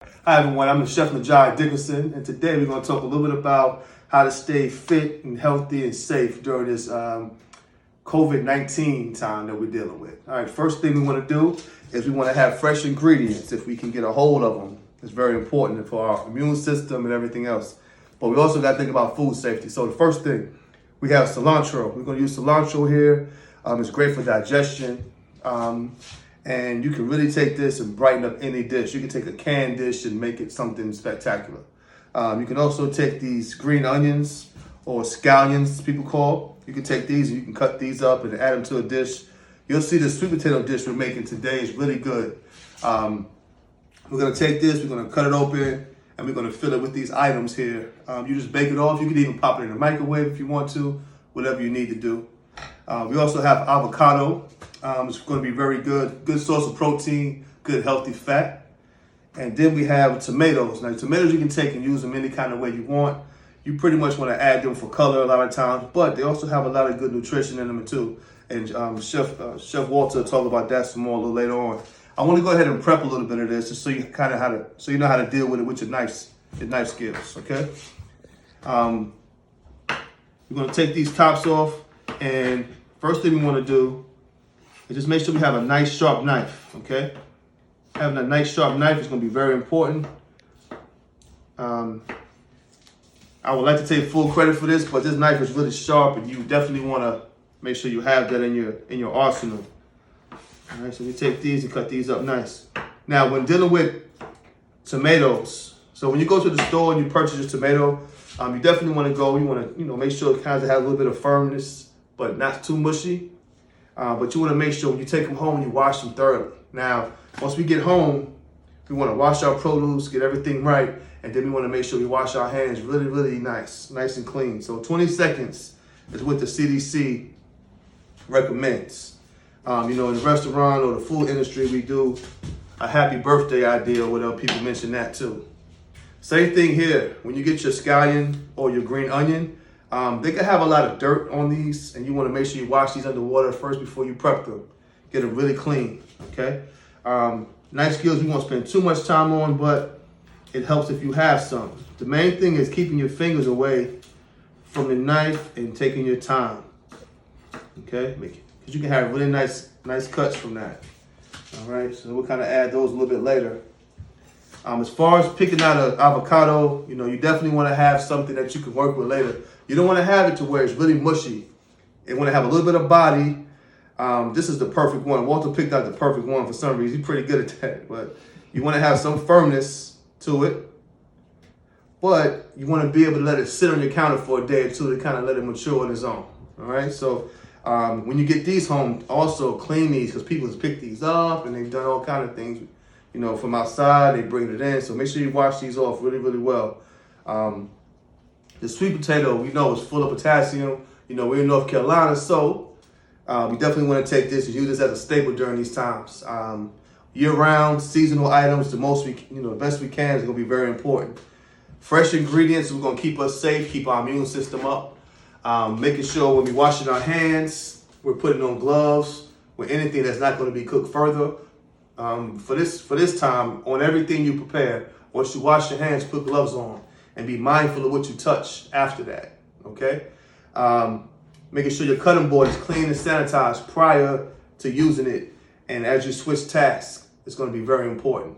Hi everyone, I'm the chef N'Gai Dickerson, and today we're going to talk a little bit about how to stay fit and healthy and safe during this COVID-19 time that we're dealing with. All right, first thing we want to do is we want to have fresh ingredients if we can get a hold of them. It's very important for our immune system and everything else. But we also got to think about food safety. So the first thing, we have cilantro. We're going to use cilantro here. It's great for digestion. And you can really take this and brighten up any dish. You can take a canned dish and make it something spectacular. You can also take these green onions or scallions, people call. You can take these and you can cut these up and add them to a dish. You'll see the sweet potato dish we're making today is really good. We're gonna take this, we're gonna cut it open, and we're gonna fill it with these items here. You just bake it off. You can even pop it in the microwave if you want to, whatever you need to do. We also have avocado. It's going to be very good source of protein, good healthy fat. And then we have tomatoes. Now tomatoes you can take and use them any kind of way you want. You pretty much want to add them for color a lot of times, but they also have a lot of good nutrition in them too. And Chef Walter will talk about that some more a little later on. I want to go ahead and prep a little bit of this just so you kind of so you know how to deal with it with your knife skills. Okay. We're going to take these tops off, and first thing we want to do is just make sure we have a nice sharp knife, okay? Having a nice sharp knife is going to be very important. I would like to take full credit for this, but this knife is really sharp, and you definitely want to make sure you have that in your arsenal. All right, so we take these and cut these up nice. Now, when dealing with tomatoes, so when you go to the store and you purchase a tomato, you definitely want to go. You want to, make sure it kind of has a little bit of firmness, but not too mushy. But you want to make sure when you take them home, you wash them thoroughly. Now, once we get home, we want to wash our produce, get everything right, and then we want to make sure we wash our hands really, really nice and clean. So 20 seconds is what the CDC recommends. In the restaurant or the food industry, we do a happy birthday idea or whatever. People mention that too. Same thing here. When you get your scallion or your green onion, they can have a lot of dirt on these, and you want to make sure you wash these under water first before you prep them. Get them really clean, okay? Knife skills we won't spend too much time on, but it helps if you have some. The main thing is keeping your fingers away from the knife and taking your time, okay? Because you can have really nice cuts from that. All right, so we'll kind of add those a little bit later. As far as picking out an avocado, you definitely want to have something that you can work with later. You don't want to have it to where it's really mushy. You want to have a little bit of body. This is the perfect one. Walter picked out the perfect one for some reason. He's pretty good at that. But you want to have some firmness to it. But you want to be able to let it sit on your counter for a day or two to kind of let it mature on its own. All right. So when you get these home, also clean these, because people have picked these up and they've done all kind of things. From outside, they bring it in. So make sure you wash these off really, really well. The sweet potato, is full of potassium. We're in North Carolina, so we definitely want to take this and use this as a staple during these times. Year-round, seasonal items, the best we can is going to be very important. Fresh ingredients, we're going to keep us safe, keep our immune system up. Making sure when we're washing our hands, we're putting on gloves with anything that's not going to be cooked further. For this time, on everything you prepare, once you wash your hands, put gloves on and be mindful of what you touch after that, okay? Making sure your cutting board is clean and sanitized prior to using it. And as you switch tasks, it's going to be very important.